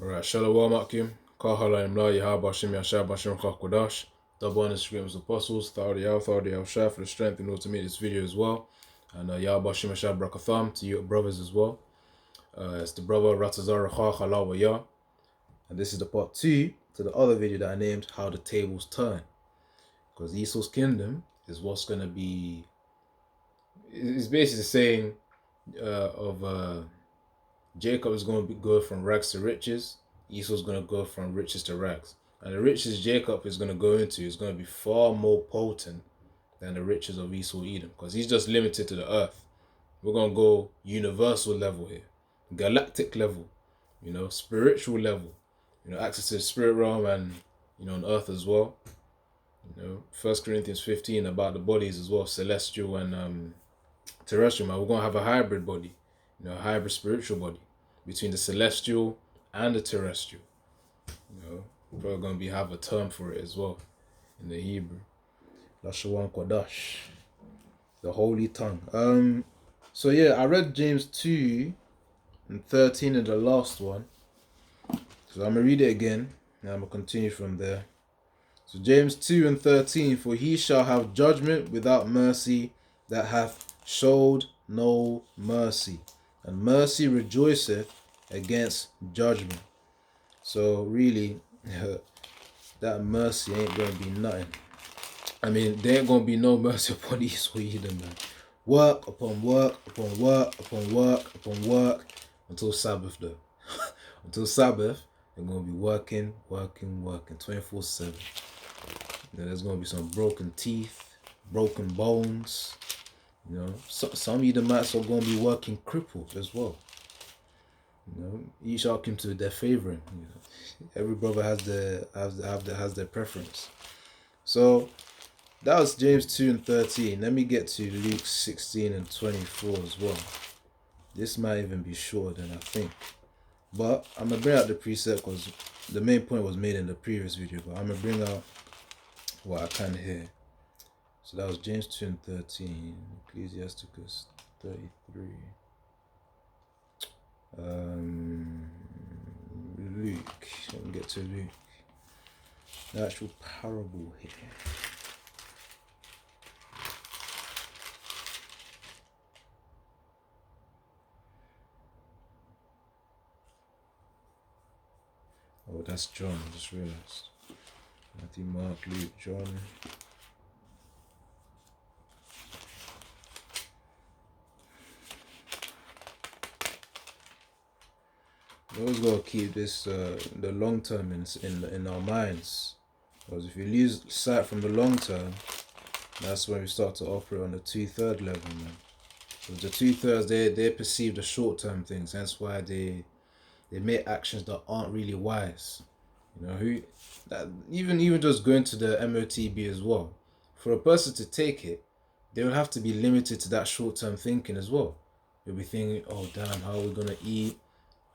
Alright, Shalom Akim, Kahala Imla Yahaba Shim Yashab Bashim Kakodash, double on Instagram's apostles, Thawdi Al Shah for the strength in order to make this video as well. And Yahaba Shim Yashab Brakatham to you brothers as well. It's the brother Ratazar Khala wa Ya. And this is the part 2 to the other video that I named How the Tables Turn. Because Esau's kingdom is what's going to be. It's basically saying of Jacob is going to go from rags to riches. Esau's going to go from riches to rags. And the riches Jacob is going to go into is going to be far more potent than the riches of Esau Edom. Because he's just limited to the earth. We're going to go universal level here. Galactic level. Spiritual level. Access to the spirit realm and, on earth as well. 1 Corinthians 15 about the bodies as well. Celestial and terrestrial. Man, we're going to have a hybrid body. A hybrid spiritual body between the celestial and the terrestrial. We're going to have a term for it as well in the Hebrew. Lashawan Kodash, the holy tongue. So yeah, I read James 2 and 13 in the last one. So I'm going to read it again and I'm going to continue from there. So James 2 and 13, for he shall have judgment without mercy that hath showed no mercy. And mercy rejoiceth against judgment. So really, that mercy ain't going to be nothing. I mean, there ain't going to be no mercy upon Esau either, man. Work upon work upon work upon work upon work until Sabbath though. Until Sabbath, they're going to be working 24/7. There's going to be some broken teeth, broken bones. Some Edomites are going to be working crippled as well. Each arc to their favoring. Every brother has their preference. So that was James 2 and 13. Let me get to Luke 16 and 24 as well. This might even be shorter than I think. But I'm going to bring out the precept because the main point was made in the previous video. But I'm going to bring out what I can here. So that was James 2 and 13. Ecclesiasticus 33. Luke. Let me get to Luke. The actual parable here. Oh, that's John. I just realized. Matthew, Mark, Luke, John. We always gotta keep this the long term in our minds, because if you lose sight from the long term, that's when we start to operate on the 2/3 level, man. So the 2/3 they perceive the short term things, hence why they make actions that aren't really wise. Even just going to the MOTB as well, for a person to take it, they will have to be limited to that short term thinking as well. You'll be thinking, oh damn, how are we gonna eat?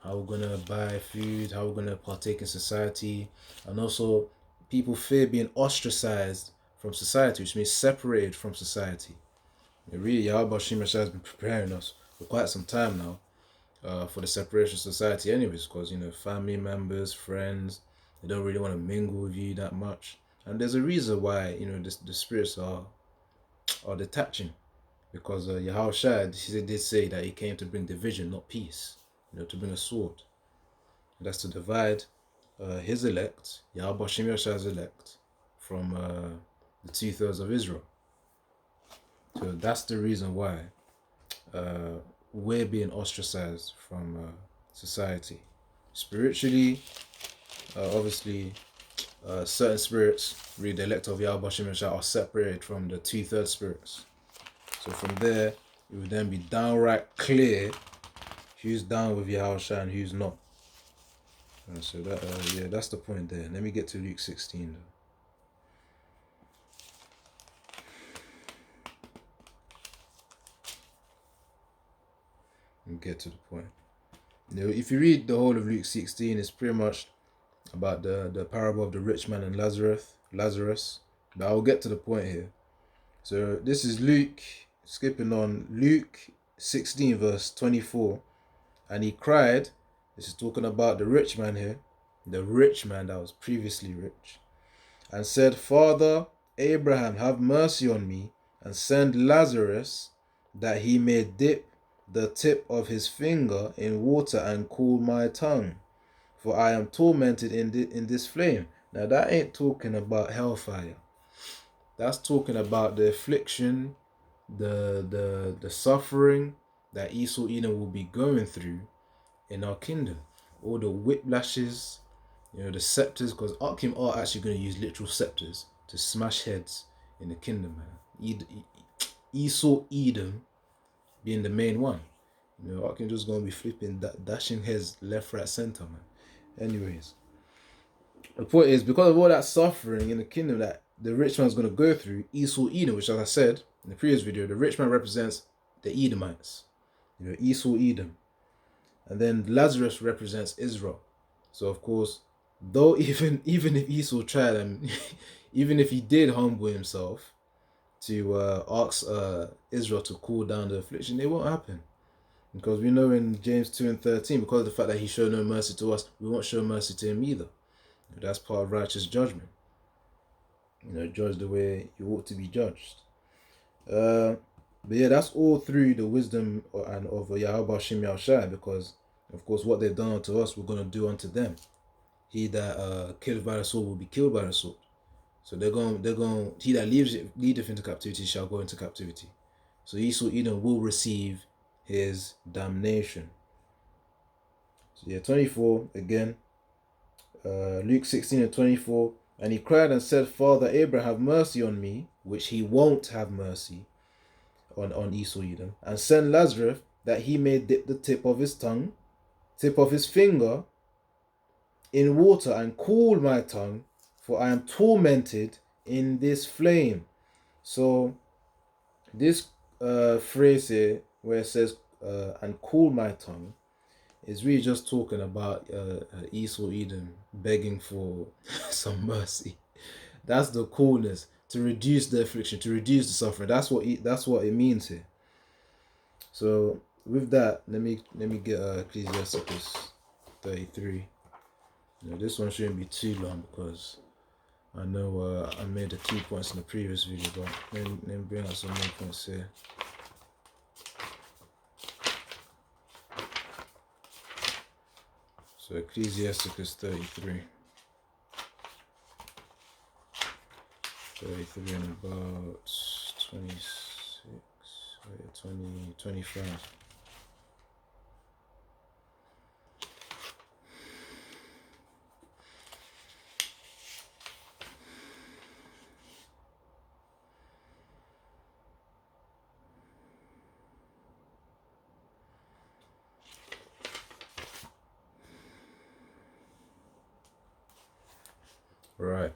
How we're going to buy food, how we're going to partake in society. And also, people fear being ostracized from society, which means separated from society. Really, Yahweh Shema has been preparing us for quite some time now for the separation of society anyways, because, family members, friends, they don't really want to mingle with you that much. And there's a reason why, the spirits are detaching. Because Yahweh Shai did say that he came to bring division, not peace. To bring a sword. That's to divide his elect, Yahweh Shem Yoshia's elect, from the 2/3 of Israel. So that's the reason why we're being ostracized from society. Spiritually, obviously, certain spirits, really the elect of Yahweh Shem Yoshia, are separated from the 2/3 spirits. So from there, it would then be downright clear who's down with Yahushua and who's not. So that that's the point there. Let me get to Luke 16 though. And get to the point. If you read the whole of Luke 16, it's pretty much about the parable of the rich man and Lazarus. But I'll get to the point here. So this is Luke, skipping on Luke 16 verse 24. And he cried This is talking about the rich man here, the rich man that was previously rich, and said, Father Abraham, have mercy on me, and send Lazarus, that he may dip the tip of his finger in water and cool my tongue, for I am tormented in this flame. Now that ain't talking about hellfire. That's talking about the affliction, the suffering that Esau Edom will be going through in our kingdom. All the whiplashes, the scepters, because Akim are actually going to use literal scepters to smash heads in the kingdom, man. Esau Edom being the main one. Akim just going to be flipping, dashing heads left, right, center, man. Anyways, the point is, because of all that suffering in the kingdom that the rich man's going to go through, Esau Edom, which, as I said in the previous video, the rich man represents the Edomites, Esau Edom, and then Lazarus represents Israel. So of course, though even if Esau tried, and even if he did humble himself to ask Israel to cool down the affliction, it won't happen. Because we know in James 2:13, because of the fact that he showed no mercy to us, we won't show mercy to him either. That's part of righteous judgment. Judge the way you ought to be judged. But yeah, that's all through the wisdom of Yahweh Hashem Yahushai, because of course what they've done unto us, we're going to do unto them. He that killed by the sword will be killed by the sword. So they're going. He that leadeth into captivity shall go into captivity. So Esau Edom will receive his damnation. So yeah, 24 again. Luke 16:24. And he cried and said, Father Abraham, have mercy on me, which he won't have mercy on Esau Edom, and send Lazarus, that he may dip the tip of his finger in water and cool my tongue, for I am tormented in this flame. So this phrase here, where it says and cool my tongue, is really just talking about Esau Edom begging for some mercy. That's the coolness, to reduce the affliction, to reduce the suffering. That's what it means here. So with that, let me get Ecclesiasticus 33. This one shouldn't be too long, because I know I made the key points in the previous video, but let me bring out some more points here. So Ecclesiasticus 33 and about 26, 25. Right.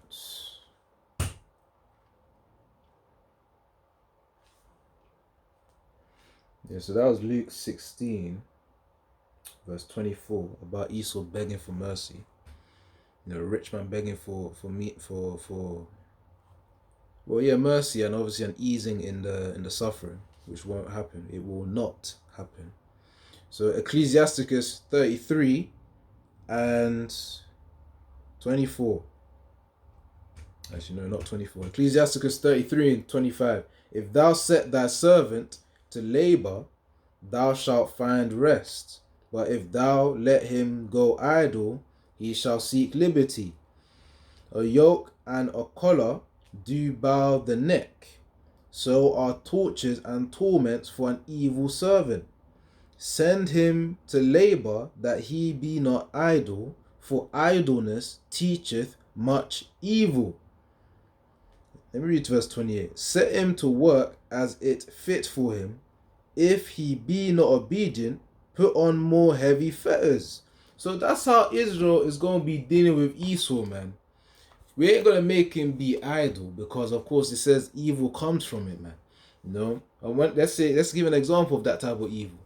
Yeah, so that was Luke 16, verse 24, about Esau begging for mercy. A rich man begging for mercy, and obviously an easing in the suffering, which won't happen. It will not happen. So Ecclesiasticus 33 and 24. Actually, no, not 24. Ecclesiasticus 33 and 25. If thou set thy servant to labor, thou shalt find rest. But if thou let him go idle, he shall seek liberty. A yoke and a collar do bow the neck. So are tortures and torments for an evil servant. Send him to labor, that he be not idle, for idleness teacheth much evil. Let me read verse 28. Set him to work as it fit for him. If he be not obedient, put on more heavy fetters. So that's how Israel is going to be dealing with Esau, man. We ain't going to make him be idle, because of course it says evil comes from it, man. And let's give an example of that type of evil.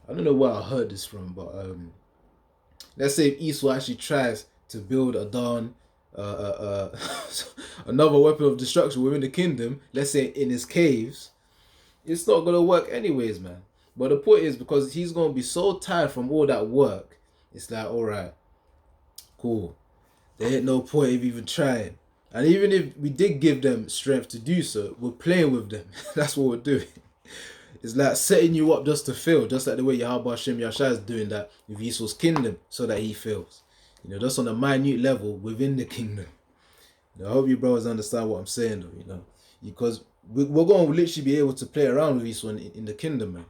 I don't know where I heard this from, but let's say if Esau actually tries to build a darn another weapon of destruction within the kingdom, let's say in his caves, it's not going to work anyways, man. But the point is, because he's going to be so tired from all that work it's like, all right, cool. There ain't no point of even trying. And even if we did give them strength to do so, we're playing with them. That's what we're doing. It's like setting you up just to fail, just like the way Yahweh Hashem Yahshua is doing that with Esau's kingdom, so that he fails. Just on a minute level within the kingdom. I hope you brothers understand what I'm saying, though. Because we're going to literally be able to play around with Esau in the kingdom, man.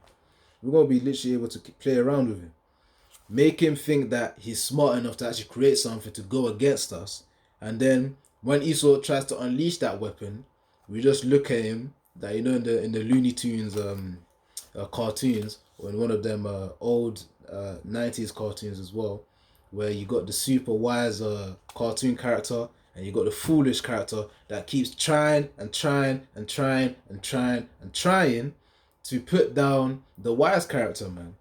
We're going to be literally able to play around with him. Make him think that he's smart enough to actually create something to go against us. And then when Esau tries to unleash that weapon, we just look at him, that in the Looney Tunes cartoons, or in one of them old 90s cartoons as well, where you got the super wise cartoon character and you got the foolish character that keeps trying and trying and trying and trying and trying to put down the wise character, man.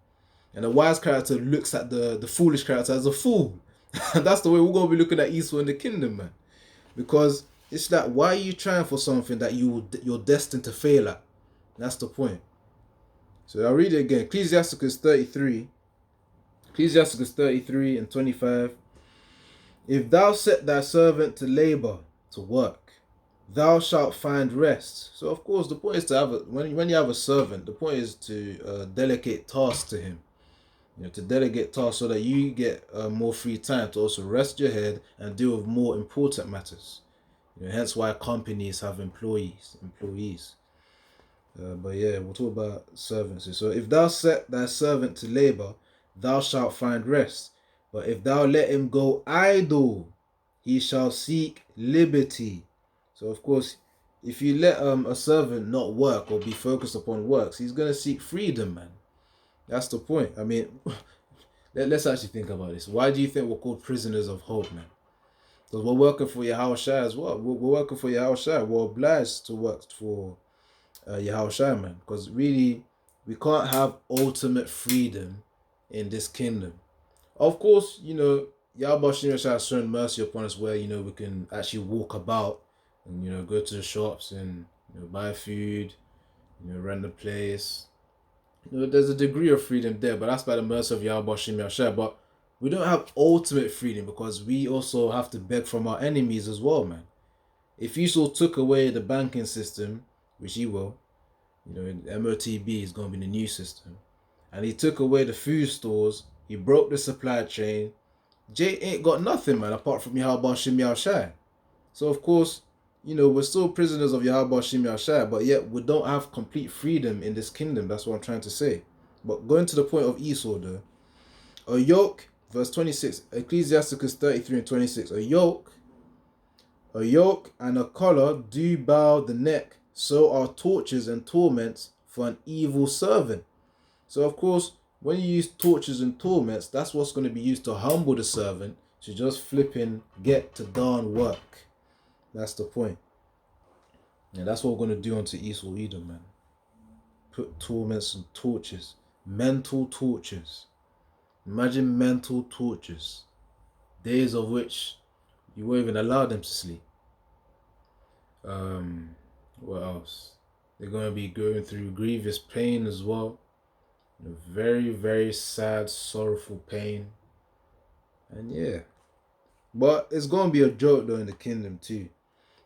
And the wise character looks at the foolish character as a fool. And that's the way we're going to be looking at Esau in the kingdom, man. Because it's like, why are you trying for something that you're destined to fail at? That's the point. So I'll read it again. Ecclesiasticus 33 and 25. If thou set thy servant to labor, to work, thou shalt find rest. So of course the point is to have when you have a servant, the point is to delegate tasks to him. To delegate tasks so that you get more free time to also rest your head and deal with more important matters. Hence why companies have employees. But yeah, we'll talk about servants. So if thou set thy servant to labor, thou shalt find rest. But if thou let him go idle, he shall seek liberty. So of course, if you let a servant not work or be focused upon works, he's going to seek freedom, man. That's the point. I mean, let's actually think about this. Why do you think we're called prisoners of hope, man? Because we're working for Yahushua as well. We're working for Yahushua. We're obliged to work for Yahushua, man. Because really, we can't have ultimate freedom in this kingdom. Of course, Yahweh has shown mercy upon us where, we can actually walk about and, go to the shops and, buy food, rent a place. There's a degree of freedom there, but that's by the mercy of Yahweh Shemashah. But we don't have ultimate freedom because we also have to beg from our enemies as well, man. If Esau took away the banking system, which he will, MOTB is going to be the new system, and he took away the food stores, he broke the supply chain, Jay ain't got nothing, man, apart from Yahweh Shemashah. So of course, we're still prisoners of Yahweh Shemashah, but yet we don't have complete freedom in this kingdom. That's what I'm trying to say. But going to the point of Esau, though, a yoke, verse 26, Ecclesiasticus 33 and 26, a yoke and a collar do bow the neck, so are tortures and torments for an evil servant. So of course, when you use tortures and torments, that's what's going to be used to humble the servant to just flipping get to darn work. That's the point. And that's what we're going to do unto Esau Edom, man. Put torments and tortures. Mental tortures. Imagine mental tortures. Days of which you won't even allow them to sleep. What else? They're going to be going through grievous pain as well. Very, very sad, sorrowful pain. And yeah. But it's going to be a joke though in the kingdom too.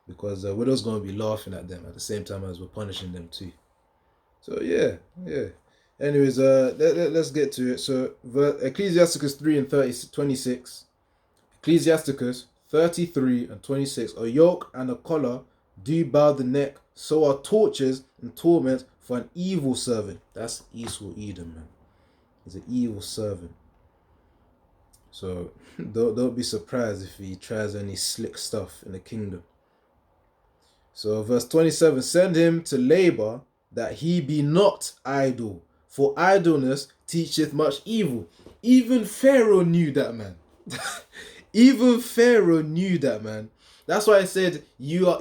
Because we're just going to be laughing at them at the same time as we're punishing them too. So yeah. Anyways, let's get to it. So Ecclesiasticus 3 and 26. Ecclesiasticus 33 and 26. A yoke and a collar do bow the neck, so are tortures and torments for an evil servant. That's Esau Edom, man. He's an evil servant. So don't be surprised if he tries any slick stuff in the kingdom. So verse 27, send him to labor that he be not idle, for idleness teacheth much evil. Even Pharaoh knew that, man. Even Pharaoh knew that, man. That's why I said you are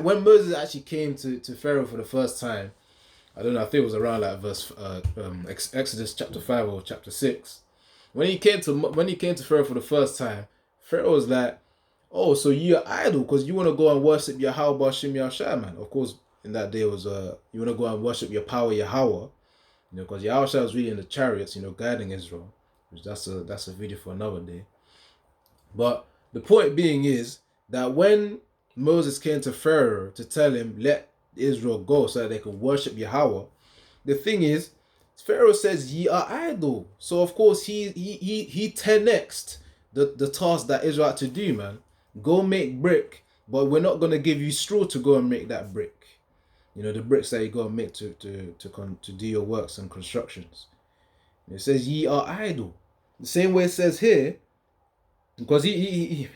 when Moses actually came to Pharaoh for the first time. I don't know, I think it was around like verse Exodus chapter 5 or chapter 6. When he came to Pharaoh for the first time, Pharaoh was like, oh, so you're idle because you want to go and worship Yahweh Shem Yahshua, man. Of course, in that day it was you want to go and worship your power Yahweh, because Yahweh was really in the chariots, guiding Israel. which that's a video for another day. But the point being is that when Moses came to Pharaoh to tell him, let Israel go so that they can worship Yahweh, the thing is, Pharaoh says, ye are idle. So of course he 10x'd the task that Israel had to do, man. Go make brick, but we're not gonna give you straw to go and make that brick. You know, the bricks that you go and make to do your works and constructions. And it says, ye are idle. The same way it says here, because he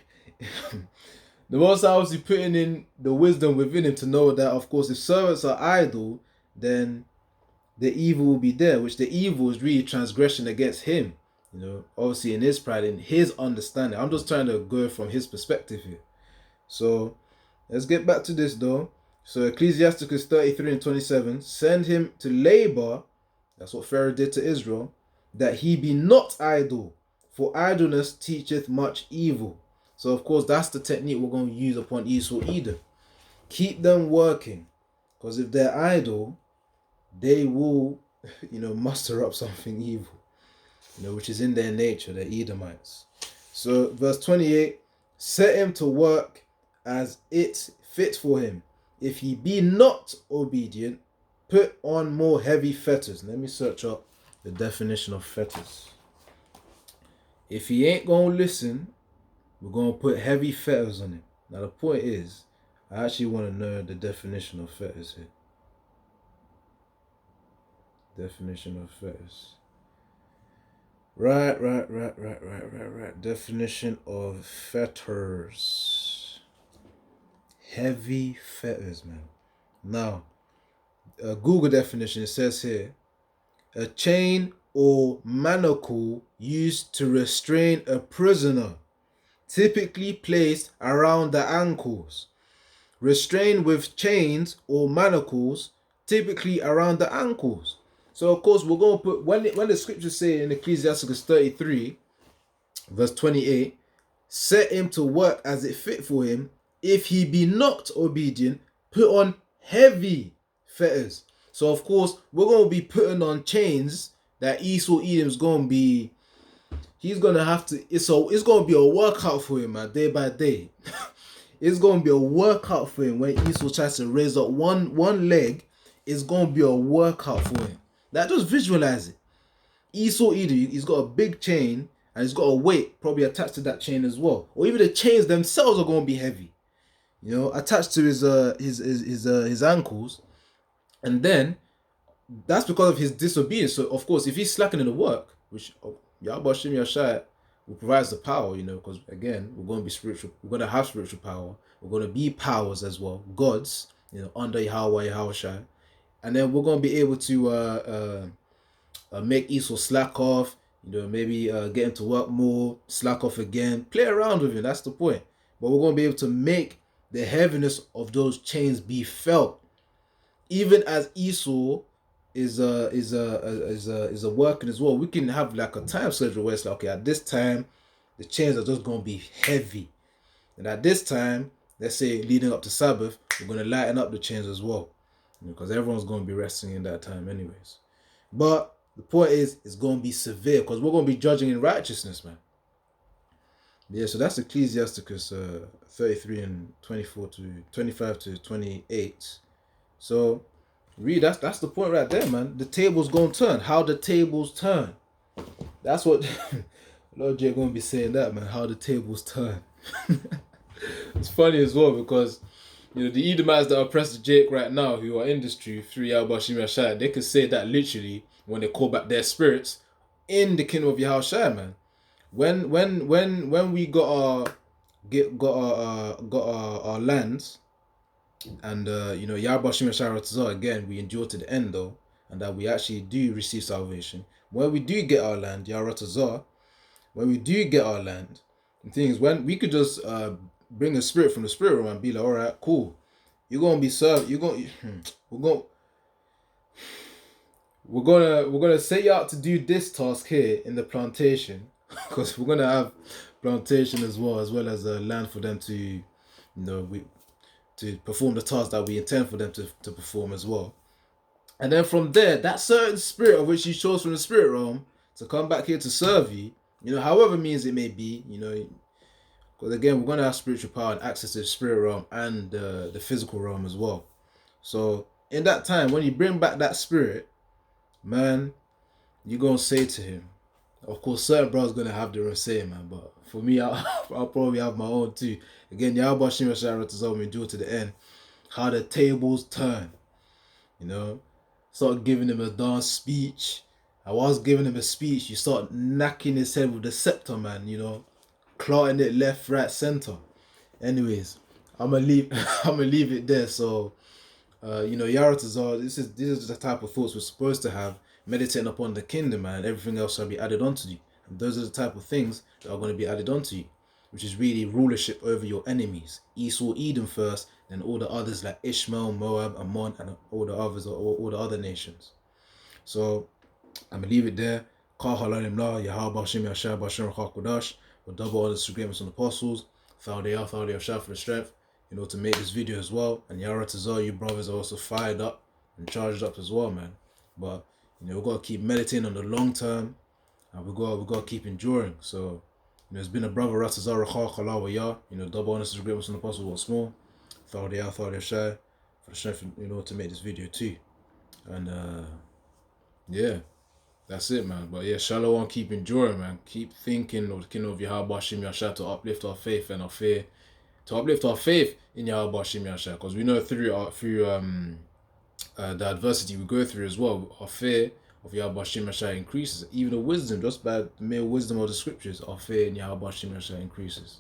the Most High obviously putting in the wisdom within him to know that, of course, if servants are idle, then the evil will be there, which the evil is really transgression against him. You know, obviously in his pride, in his understanding. I'm just trying to go from his perspective here. So let's get back to this though. So Ecclesiasticus 33:27, send him to labor, that's what Pharaoh did to Israel, that he be not idle, for idleness teacheth much evil. So of course that's the technique we're going to use upon Esau, Edom. Keep them working, because if they're idle, they will, muster up something evil, which is in their nature, the Edomites. So verse 28, set him to work as it fit for him. If he be not obedient, put on more heavy fetters. Let me search up the definition of fetters. If he ain't going to listen, we're going to put heavy fetters on him. Now the point is, I actually want to know the definition of fetters here. Definition of fetters. Right. Definition of fetters. Heavy fetters, man. Now, Google definition, it says here, a chain or manacle used to restrain a prisoner, typically placed around the ankles. Restrained with chains or manacles, typically around the ankles. So of course we're going to put, when the scriptures say in Ecclesiasticus 33 verse 28, set him to work as it fit for him. If he be not obedient, put on heavy fetters. So of course we're going to be putting on chains that Esau Edom's going to be, he's going to have to, it's going to be a workout for him, man, day by day. It's going to be a workout for him when Esau tries to raise up one leg. It's going to be a workout for him. Now just visualize it. Esau Edom, he's got a big chain and he's got a weight probably attached to that chain as well. Or even the chains themselves are going to be heavy, attached to his ankles. And then that's because of his disobedience. So of course, if he's slacking in the work, which Yahweh Shem Yashai will provide the power, because again, we're going to be spiritual. We're going to have spiritual power. We're going to be powers as well, gods, under Yahweh Yahushai. And then we're going to be able to make Esau slack off, maybe get him to work more, slack off again, play around with him. That's the point. But we're going to be able to make the heaviness of those chains be felt, even as Esau is working as well. We can have like a time schedule where it's like, okay, at this time the chains are just going to be heavy, and at this time, let's say leading up to Sabbath, we're going to lighten up the chains as well, because everyone's going to be resting in that time anyways. But the point is, it's going to be severe because we're going to be judging in righteousness, man. Yeah, so that's Ecclesiasticus 33 and 24 to 25 to 28. So really, that's the point right there, man. The tables going to turn. How the tables turn. That's what Lord J going to be saying, that, man. How the tables turn. It's funny as well because the Edomites that oppress Jake right now, who are in this truth through Yahweh Shem Yashai, they could say that literally when they call back their spirits in the kingdom of Yahushua, man. When we got our lands, and Yahweh Shem Yashai again, we endure to the end though, and that we actually do receive salvation. When we do get our land, when we do get our land, the thing is, when we could just bring a spirit from the spirit realm and be like, all right, cool, you're gonna be served. We're gonna set you out to do this task here in the plantation, because we're gonna have plantation as well as a land for them to, to perform the task that we intend for them to perform as well. And then from there, that certain spirit of which you chose from the spirit realm, to come back here to serve you, however means it may be, because again, we're going to have spiritual power and access to the spirit realm and the physical realm as well. So in that time, when you bring back that spirit, man, you're going to say to him, of course, certain brothers going to have their own say, man, but for me, I'll probably have my own too. Again, Yahweh Shem Yashara to Zom endure to the end. How the tables turn, Start giving him a dance speech. I was giving him a speech, you start knacking his head with the scepter, man, clotting it left, right, center. Anyways, I'm gonna leave it there. So, Yaratazar, this is the type of thoughts we're supposed to have, meditating upon the kingdom, man. Everything else shall be added onto you. And those are the type of things that are going to be added onto you, which is really rulership over your enemies. Esau, Edom first, then all the others like Ishmael, Moab, Ammon, and all the others, all the other nations. So I'm gonna leave it there. Yahweh Shem Yashar Bashar Chakodash, with double honors to greatness on the apostles. Thoudia for the strength, to make this video as well. And Yaratazar, you brothers are also fired up and charged up as well, man. But we've got to keep meditating on the long term, and we got to keep enduring. So it's been a brother Ratazar Khalawaya, double honors to greatness on the apostles once more. Thoudia for the strength, to make this video too. And yeah. That's it, man. But yeah, Shalom, keep enduring, man. Keep thinking of the kingdom of Yahweh Shem Yashar to uplift our faith and our fear, to uplift our faith in Yahweh Shem Yashar. Because we know through the adversity we go through as well, our fear of Yahweh Shem Yashar increases. Even the wisdom, just by the mere wisdom of the scriptures, our fear in Yahweh Shem Yashar increases.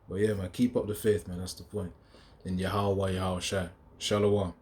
But yeah, man, keep up the faith, man. That's the point. In Yahweh Shai. Shalom.